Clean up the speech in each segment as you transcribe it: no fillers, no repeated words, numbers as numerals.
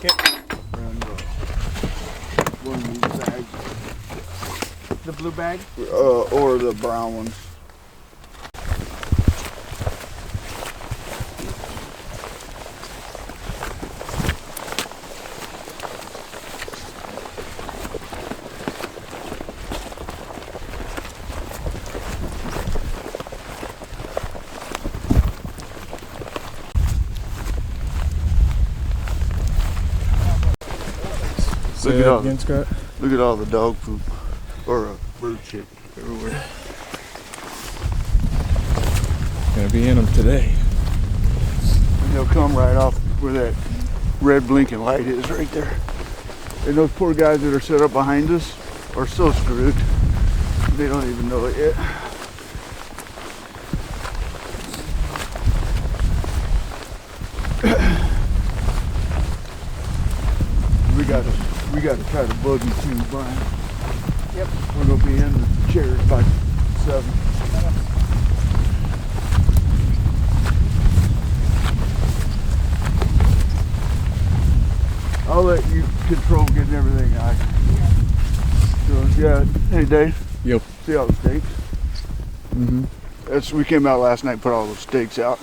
Yep. And one of these bags. The blue bag? Or the brown ones. Look at all the dog poop or bird shit everywhere. Gonna be in them today. And they'll come right off where that red blinking light is right there. And those poor guys that are set up behind us are so screwed. They don't even know it yet. We got to try to buggy too, Brian. Yep. We're gonna be in the chairs by 7. I'll let you control getting everything out. So yeah, hey Dave. Yep. See all the stakes? Mm-hmm. We came out last night and put all those stakes out.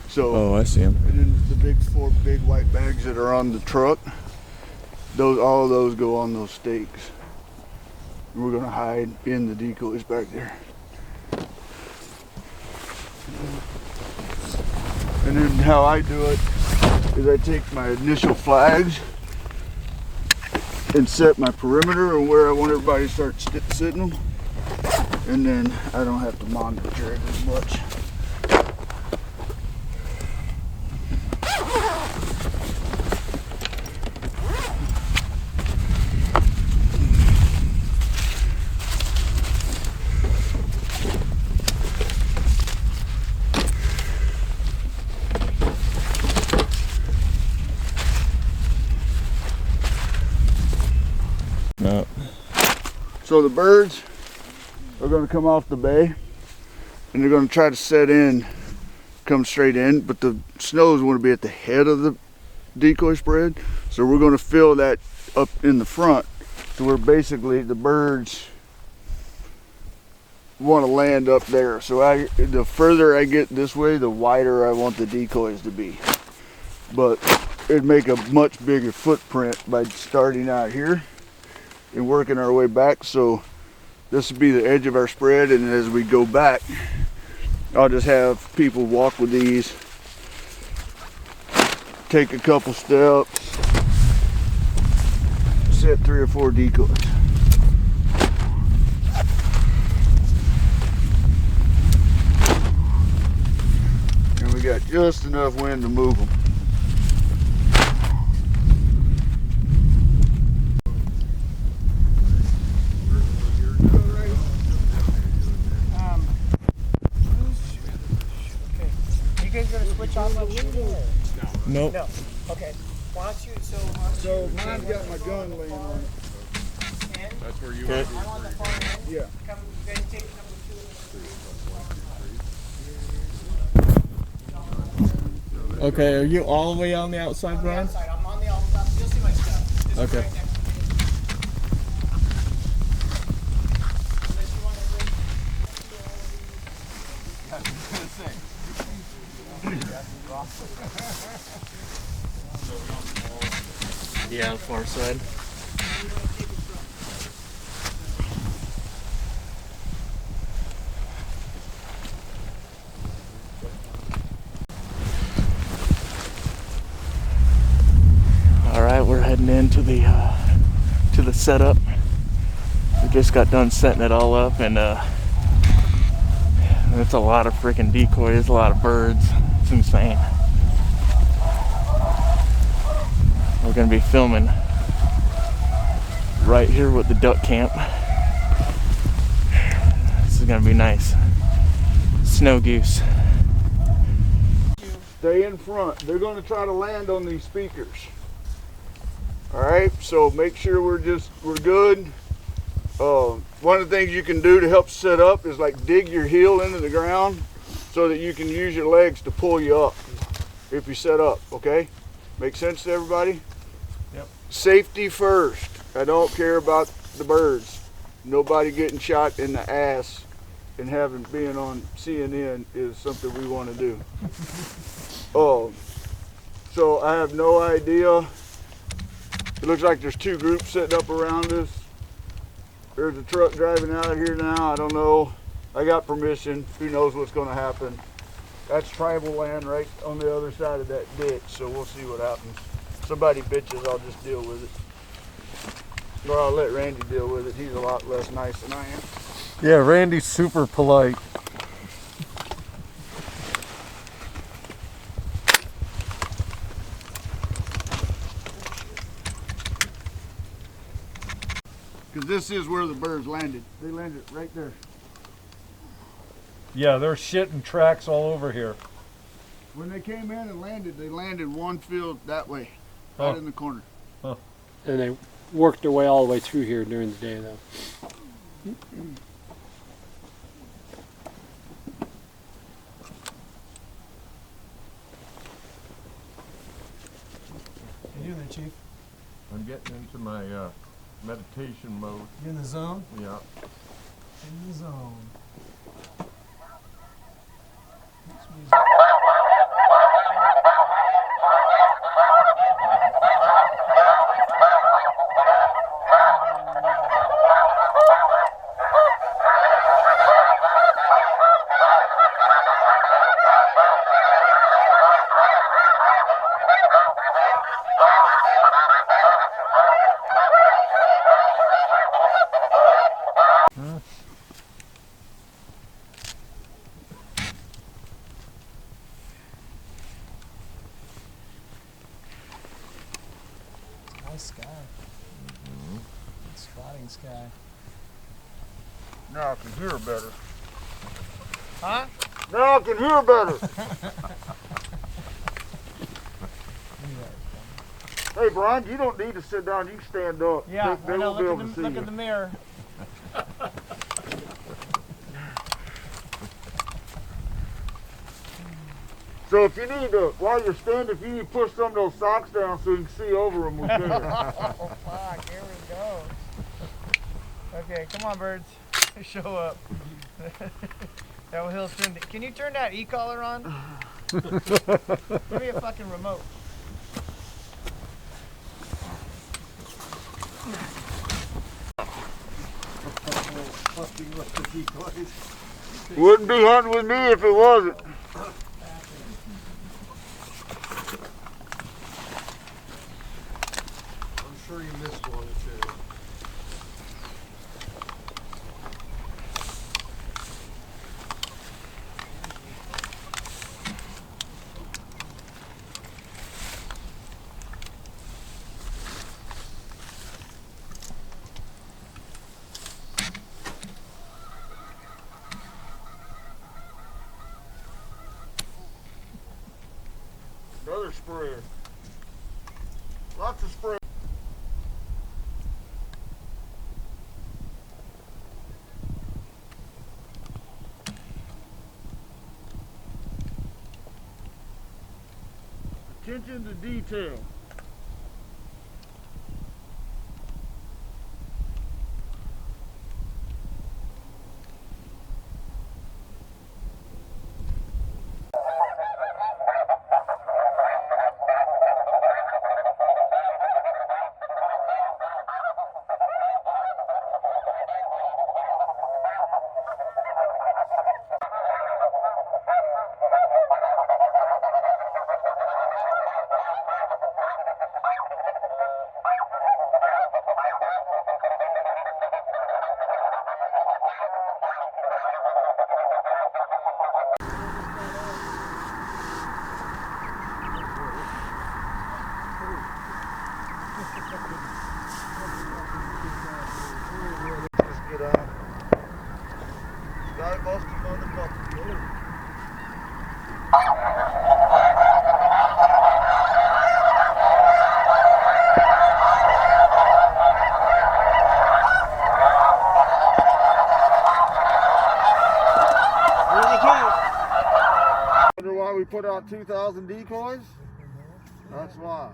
So. Oh, I see them. And then the 4 big white bags that are on the truck. All of those go on those stakes. We're gonna hide in the decoys back there. And then how I do it is I take my initial flags and set my perimeter and where I want everybody to start sitting them. And then I don't have to monitor it as much. No. So the birds are going to come off the bay and they're going to try to set in, come straight in, but the snows want to be at the head of the decoy spread. So we're going to fill that up in the front. So we're basically, the birds want to land up there. So the further I get this way, the wider I want the decoys to be. But it'd make a much bigger footprint by starting out here and working our way back. So this would be the edge of our spread, and as we go back, I'll just have people walk with these, take a couple steps, set 3 or 4 decoys. And we got just enough wind to move them. Nope. No. Okay. Why don't you, So mine's got my gun laying on it. And That's where you Okay. are. I'm on the far end. Yeah. Come, then take number 2 and 3. Okay, are you all the way on the outside, Brian? Outside. I'm on the outside. You'll see my stuff. This is Okay. right next to me. Unless you want to bring Yeah, on the far side. All right, we're heading into the setup. We just got done setting it all up, and it's a lot of freaking decoys, a lot of birds. It's insane. We're gonna be filming right here with the duck camp. This is gonna be nice. Snow goose. Stay in front. They're going to try to land on these speakers. All right, so make sure we're good. One of the things you can do to help set up is like dig your heel into the ground so that you can use your legs to pull you up if you set up, okay? Make sense to everybody? Yep. Safety first. I don't care about the birds. Nobody getting shot in the ass and being on CNN is something we want to do. Oh, so I have no idea. It looks like there's two groups sitting up around us. There's a truck driving out of here now. I don't know. I got permission. Who knows what's going to happen? That's tribal land right on the other side of that ditch, so we'll see what happens. Somebody bitches, I'll just deal with it. Or I'll let Randy deal with it. He's a lot less nice than I am. Yeah, Randy's super polite. Because this is where the birds landed. They landed right there. Yeah, there's shit and tracks all over here. When they came in and landed, they landed one field that way, right in the corner. And they worked their way all the way through here during the day, though. How you doing there, Chief? I'm getting into my meditation mode. You in the zone? Yeah. In the zone. Nice sky. Good spotting sky. Now I can hear better. Huh? Now I can hear better. Hey, Brian, you don't need to sit down. You can stand up. Yeah, They I know. won't be able to Look see at you. the mirror. So if you need to, while you're standing, if you need to push some of those socks down so you can see over them, we can. Oh, fuck. Here we go. Okay, come on, birds. Show up. That will send it. Can you turn that e-collar on? Give me a fucking remote. Wouldn't be hunting with me if it wasn't. I'm sure you missed one or two. Another spread. Lots of spread. Attention to detail. Just get on. Sky busting on the couple. Wonder why we put out 2,000 decoys? That's why.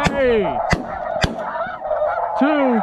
Hey! 2.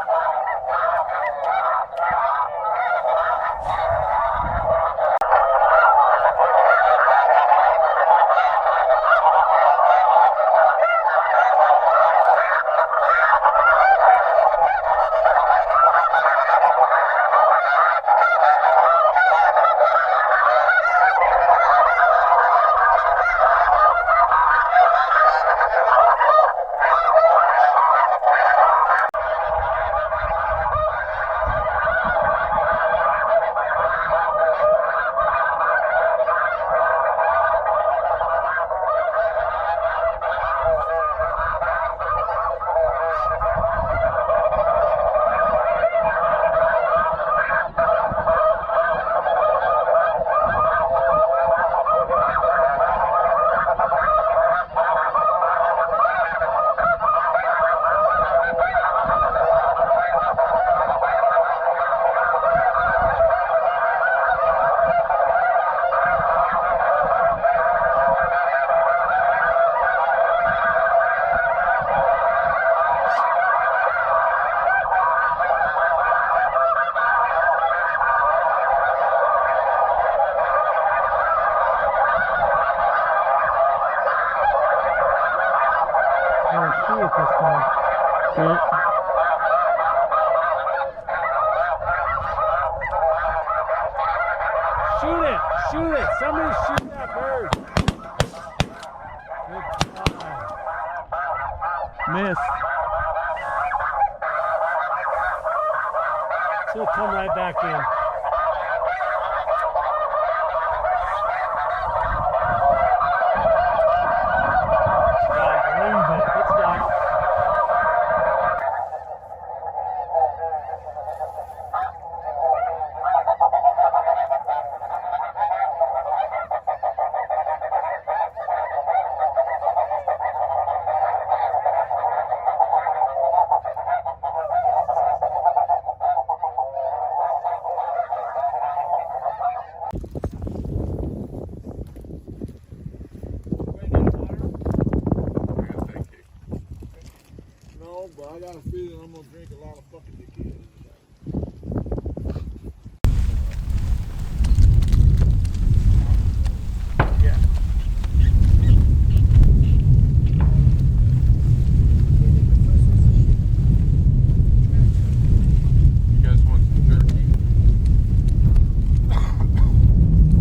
Shoot it! Shoot it! Somebody shoot that bird! Good God. Miss. She'll come right back in. God, leave it. It's done. No, but I got a feeling I'm gonna drink a lot of fucking tequila. You guys want some jerky?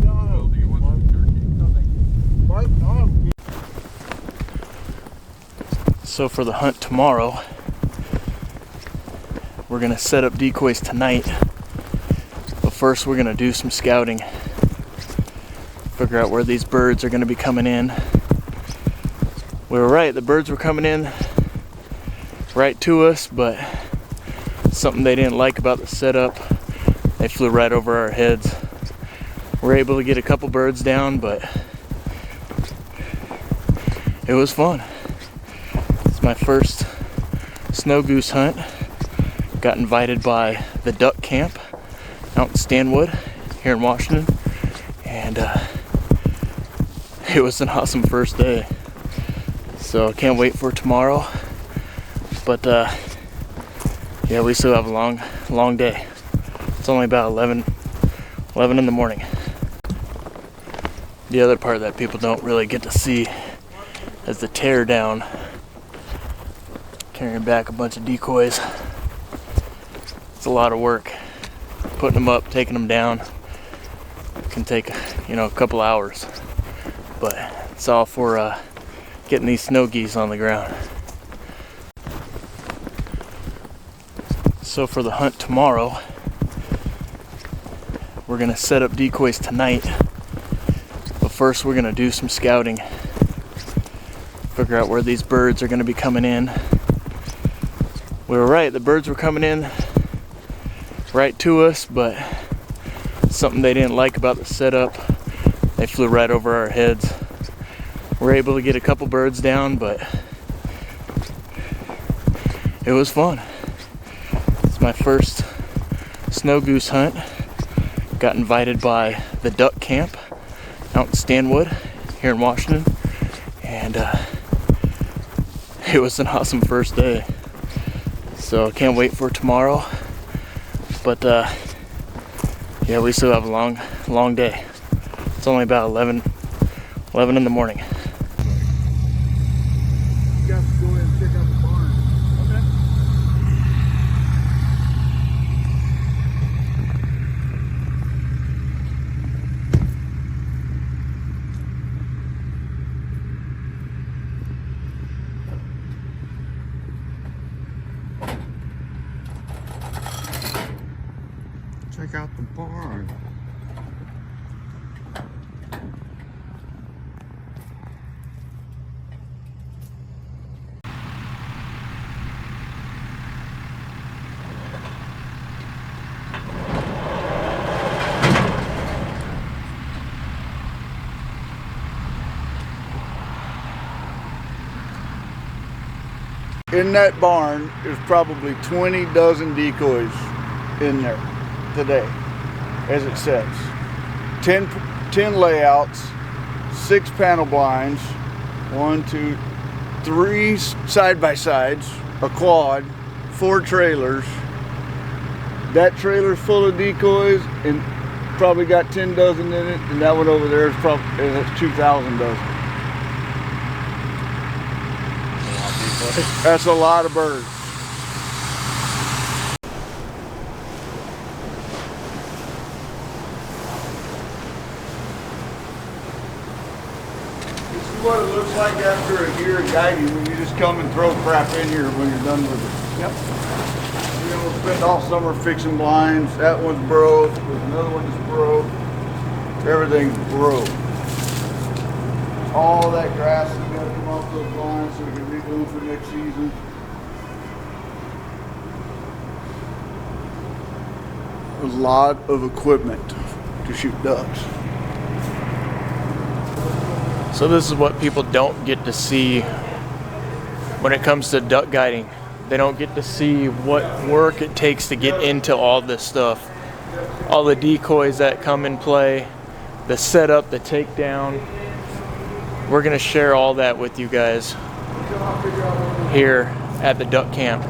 Bill, do you want some jerky? So for the hunt tomorrow, we're gonna set up decoys tonight. But first we're gonna do some scouting. Figure out where these birds are gonna be coming in. We were right, the birds were coming in right to us, but something they didn't like about the setup, they flew right over our heads. We're able to get a couple birds down, but it was fun. It's my first snow goose hunt. Got invited by the duck camp out in Stanwood here in Washington, and it was an awesome first day. So I can't wait for tomorrow, but yeah, we still have a long day. It's only about 11 in the morning. The other part that people don't really get to see is the tear down. Carrying back a bunch of decoys. It's a lot of work. Putting them up, taking them down. It can take, a couple hours. But it's all for getting these snow geese on the ground. So for the hunt tomorrow, we're gonna set up decoys tonight. But first we're gonna do some scouting. Figure out where these birds are gonna be coming in. We were right, the birds were coming in right to us, but something they didn't like about the setup, they flew right over our heads. We're able to get a couple birds down, but it was fun. It's my first snow goose hunt. Got invited by the duck camp out in Stanwood here in Washington, and it was an awesome first day. So can't wait for tomorrow. But yeah, we still have a long day. It's only about 11 in the morning. You got to go ahead and check out the barn. Check out the barn. In that barn, there's probably 20 dozen decoys in there today, as it says. 10 layouts, 6 panel blinds, 1, 2, 3 side-by-sides, a quad, 4 trailers. That trailer's full of decoys and probably got 10 dozen in it, and that one over there is probably 2,000 dozen. That's a lot of birds. This is what it looks like after a year of guiding when you just come and throw crap in here when you're done with it. Yep. You know, we'll spend all summer fixing blinds. That one's broke. There's another one that's broke. Everything's broke. All that grass is going to come off those blinds so we can redo them for next season. A lot of equipment to shoot ducks. So this is what people don't get to see when it comes to duck guiding. They don't get to see what work it takes to get into all this stuff. All the decoys that come in play, the setup, the takedown. We're gonna share all that with you guys here at the duck camp.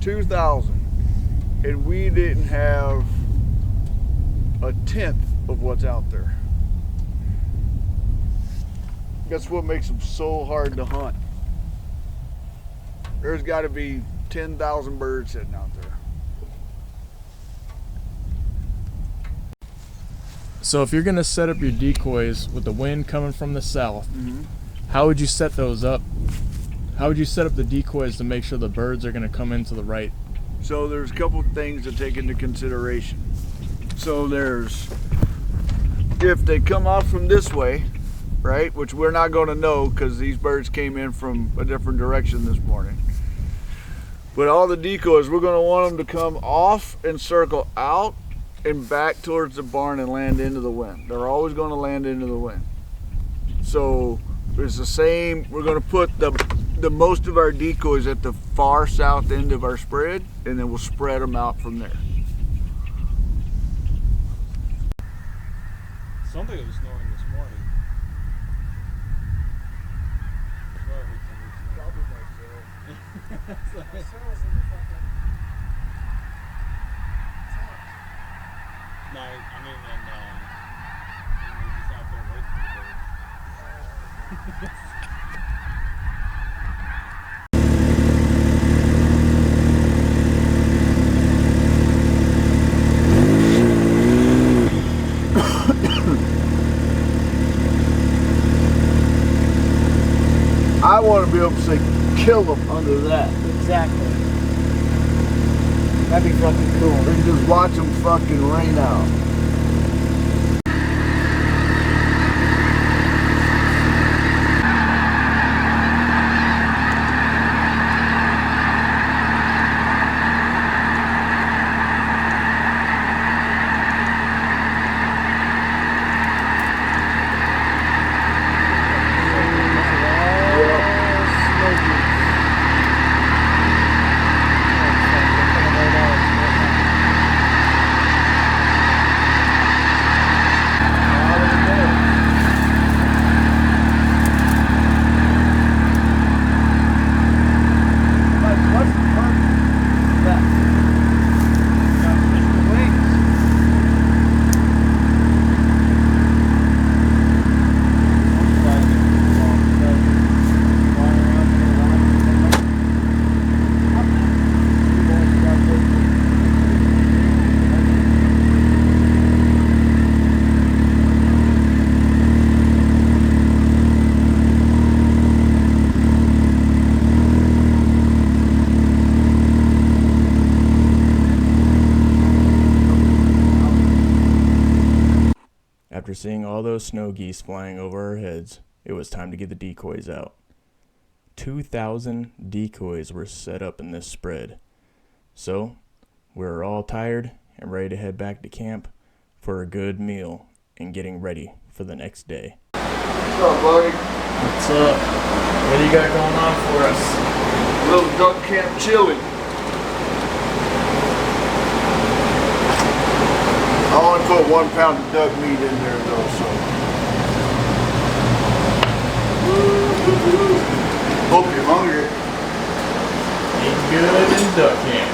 2,000, and we didn't have a tenth of what's out there. That's what makes them so hard to hunt. There's got to be 10,000 birds sitting out there. So if you're gonna set up your decoys with the wind coming from the south, how would you set those up? How would you set up the decoys to make sure the birds are gonna come into the right? So there's a couple things to take into consideration. So there's, if they come off from this way, right, which we're not going to know because these birds came in from a different direction this morning. But all the decoys, we're going to want them to come off and circle out and back towards the barn and land into the wind. They're always going to land into the wind. So it's the same. We're going to put the most of our decoys at the far south end of our spread, and then we'll spread them out from there. Something was snoring this morning. No, I mean, when we're just out there waiting for the birds. I want to be able to say, kill them under that. Exactly. That'd be fucking cool. And just watch them fucking rain out. After seeing all those snow geese flying over our heads, it was time to get the decoys out. 2,000 decoys were set up in this spread. So, we were all tired and ready to head back to camp for a good meal and getting ready for the next day. What's up, buddy? What's up? What do you got going on for us? Little duck camp chili. I only put 1 pound of duck meat in there though, so. Hope you're hungry. Eat good in duck camp.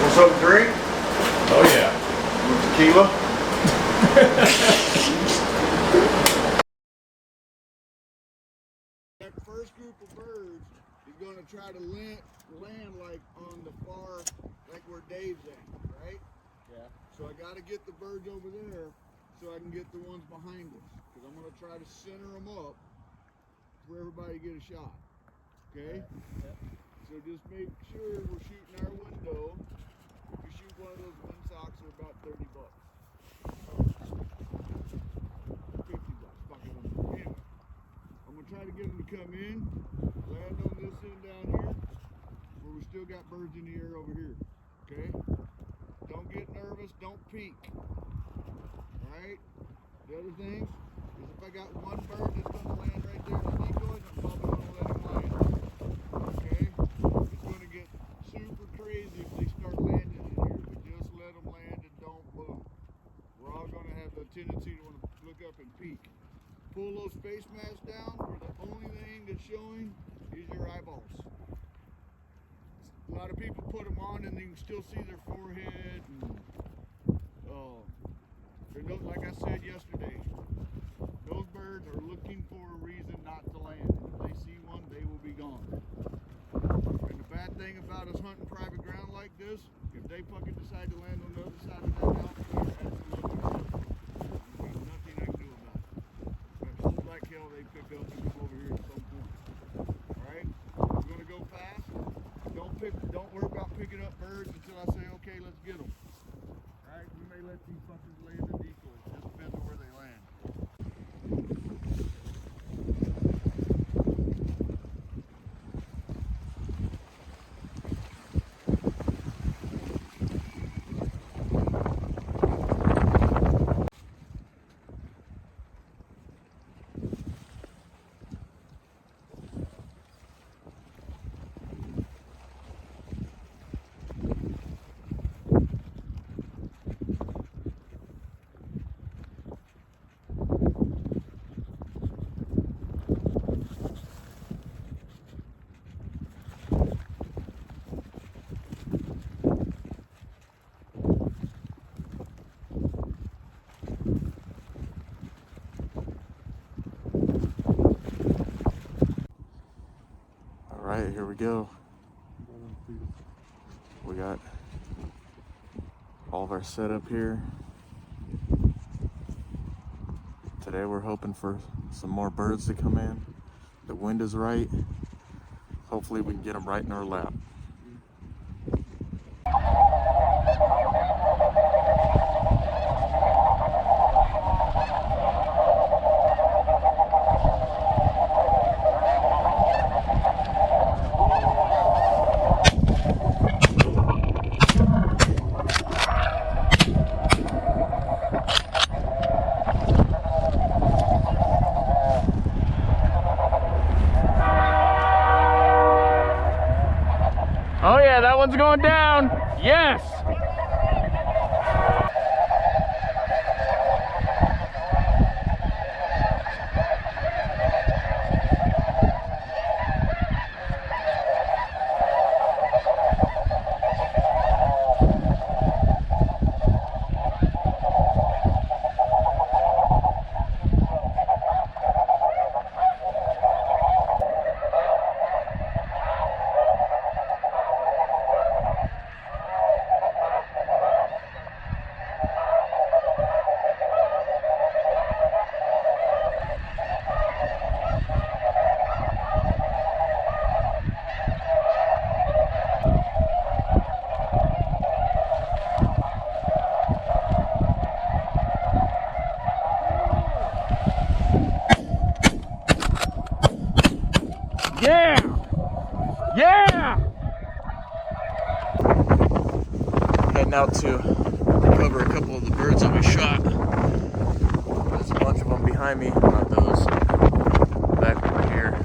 Want something to drink? Oh yeah. Tequila? That first group of birds is going to try to land like on the far, like where Dave's at, right? Yeah. So I got to get the birds over there so I can get the ones behind us. Because I'm going to try to center them up for everybody to get a shot. Okay? Yep. So just make sure we're shooting our window. If you shoot one of those wind socks, they're about $30. 50 bucks. Fuck it. Anyway, I'm going to try to get them to come in, land on this end down here, where we still got birds in the air over here. Okay? Don't get nervous, don't peek. Alright? The other thing is if I got one bird that's going to land right there in the decoys, I'm probably going to let him land. Okay? It's going to get super crazy if they start landing in here, but just let them land and don't move. We're all going to have the tendency to want to look up and peek. Pull those face masks down where the only thing that's showing is your eyeballs. A lot of people put them on and you can still see their forehead. And those, like I said yesterday, those birds are looking for a reason not to land. If they see one, they will be gone. And the bad thing about us hunting private ground like this, if they fucking decide to land on the other side of that mountain, we're absolutely fucked. There's nothing I can do about it. But hope like hell they pick up and come over here at some point. Alright? We're gonna go fast. Don't worry about picking up birds until I say, okay, let's get them. Alright? We may let these fuckers land in decoys. Just depends on where they land. Alright, here we go. We got all of our setup here. Today we're hoping for some more birds to come in. The wind is right. Hopefully we can get them right in our lap. Oh yeah, that one's going down. Yes. Yeah! Yeah! Heading out to recover a couple of the birds that we shot. There's a bunch of them behind me. Not those. Back over here.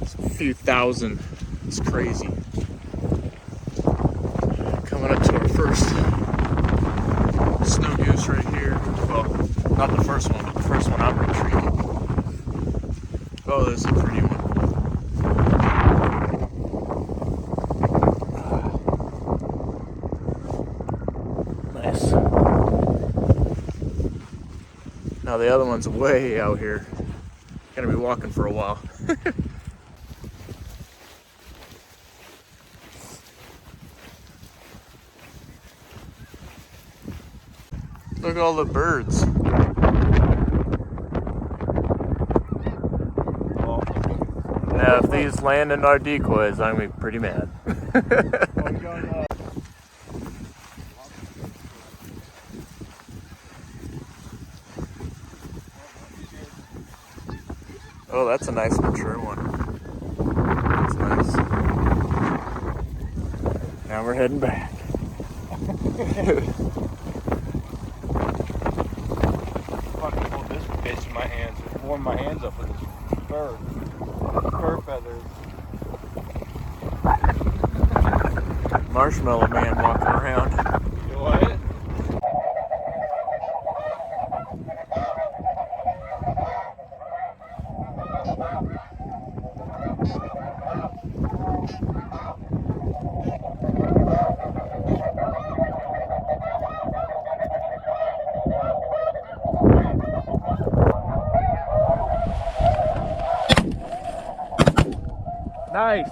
It's a few thousand. It's crazy. Coming up to our first snow goose right here. Well, not the first one, but the first one I'm retrieving. Oh, this is a pretty one. Nice. Now the other one's way out here. Gonna be walking for a while. Look at all the birds. Now if these land in our decoys, I'm gonna be pretty mad. Oh, that's a nice mature one. That's nice. Now we're heading back. Fucking hold this bitch in my hands. Warm my hands up with this fur feathers. Marshmallow man walking around. You what? Nice.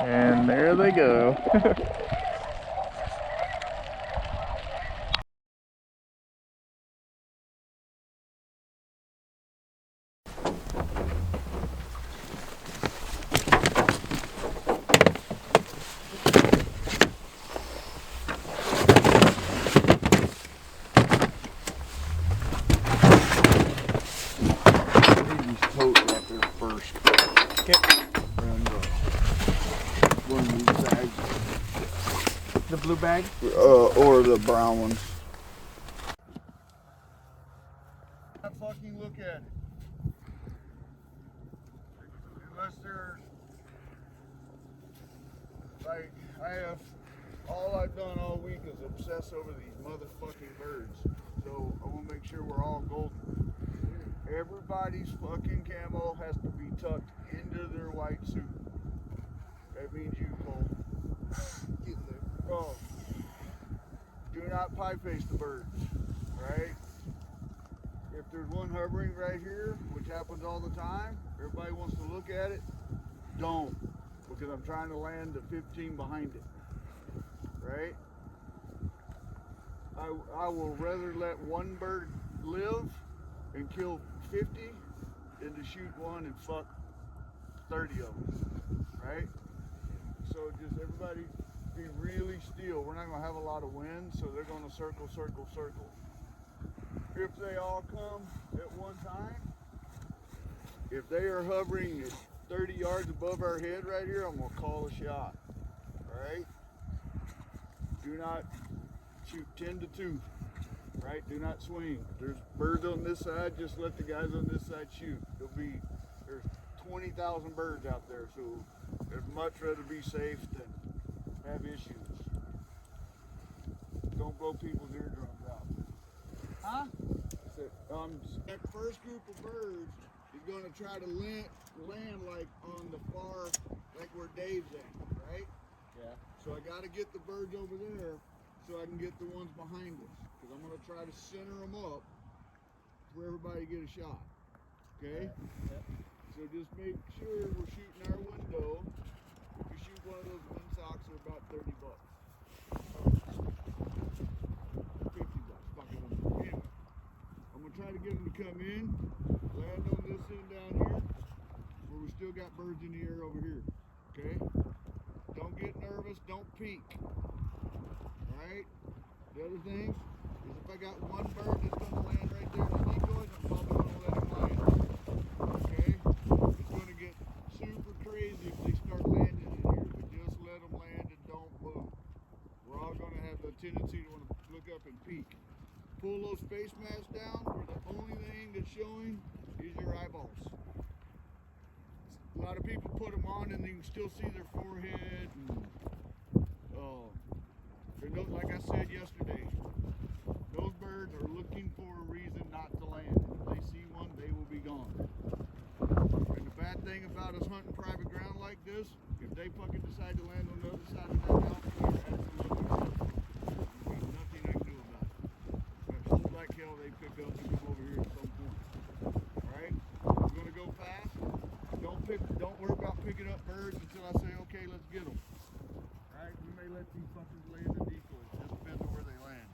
And there they go. Leave these totes out there first. And one of these bags. The blue bag? Or the brown ones. Fucking look at it. Unless they're like, all I've done all week is obsess over these motherfucking birds. So I want to make sure we're all golden. Everybody's fucking camo has to be tucked into their white suit. That means you, Cole. Oh. Do not pie face the birds, right? If there's one hovering right here, which happens all the time, everybody wants to look at it, don't, because I'm trying to land the 15 behind it, right? I will rather let one bird live and kill 50 than to shoot one and fuck 30 of them, right? So just everybody be really still. We're not going to have a lot of wind, so they're going to circle, circle, circle. If they all come at one time, if they are hovering at 30 yards above our head right here, I'm going to call a shot, all right? Do not shoot 10 to 2, right? Do not swing. If there's birds on this side, just let the guys on this side shoot. There's 20,000 birds out there, so I'd much rather be safe than have issues. Don't blow people's eardrums out. Huh? That first group of birds is going to try to land like on the far, like where Dave's at, right? Yeah. So I got to get the birds over there so I can get the ones behind us. Because I'm going to try to center them up for everybody to get a shot. Okay? Yeah. So just make sure we're shooting our window. If you shoot one of those wind socks, they're about 30 bucks. 50 bucks. Fucking anyway. I'm going to try to get them to come in, land on this end down here, where we still got birds in the air over here. Okay? Don't get nervous. Don't peek. Alright? The other thing is if I got one bird that's going to land right there in the decoys, I'm probably going to let him land. Okay? It's going to get super crazy if they start landing in here, but just let them land and don't move. We're all going to have the tendency to want to look up and peek. Pull those face masks down where the only thing that's showing is your eyeballs. A lot of people put them on and you can still see their forehead. And like I said yesterday, those birds are looking for a reason not to land. If they see one, they will be gone. And the bad thing about us hunting private ground like this, if they fucking decide to land on the other side of that mountain, you're absolutely right. There's nothing I can do about it. But hold like hell, they pick up and come over here at some point. Alright? We're gonna go fast. Don't worry about picking up birds until I say, okay, let's get them. Alright? We may let these fuckers lay in the decoys. Just depends on where they land.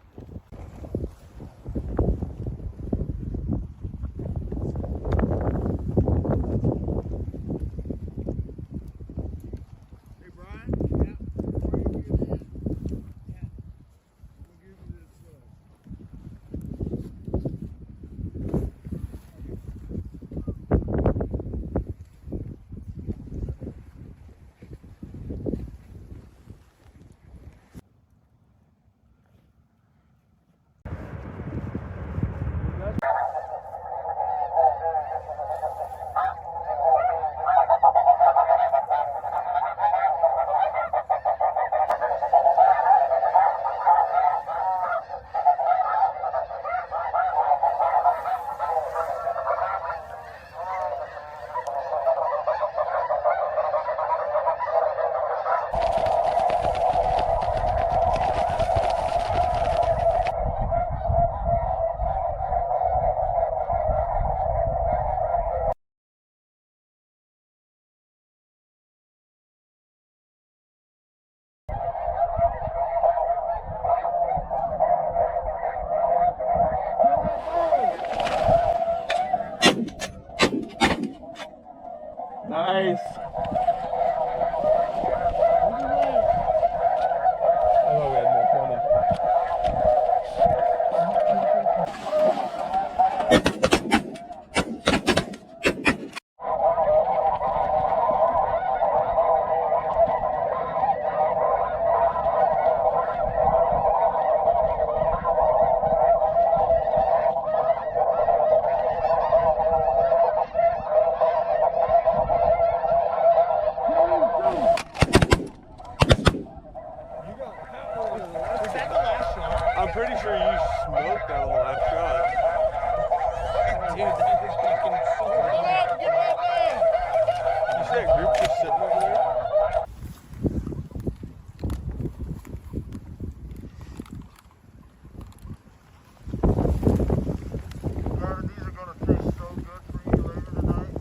Hey Brian? Yeah. Before you get in, yeah. I'm gonna give you this smoked that on the last shot. Dude, that is fucking so hard. You see that group just sitting over there? These are gonna taste so good for you later tonight.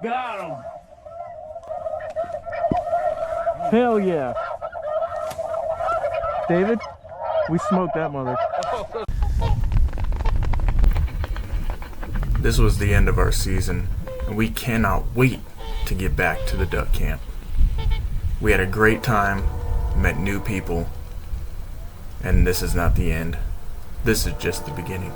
Got him. Hell yeah. David, we smoked that mother. This was the end of our season, and we cannot wait to get back to the duck camp. We had a great time, met new people, and this is not the end. This is just the beginning.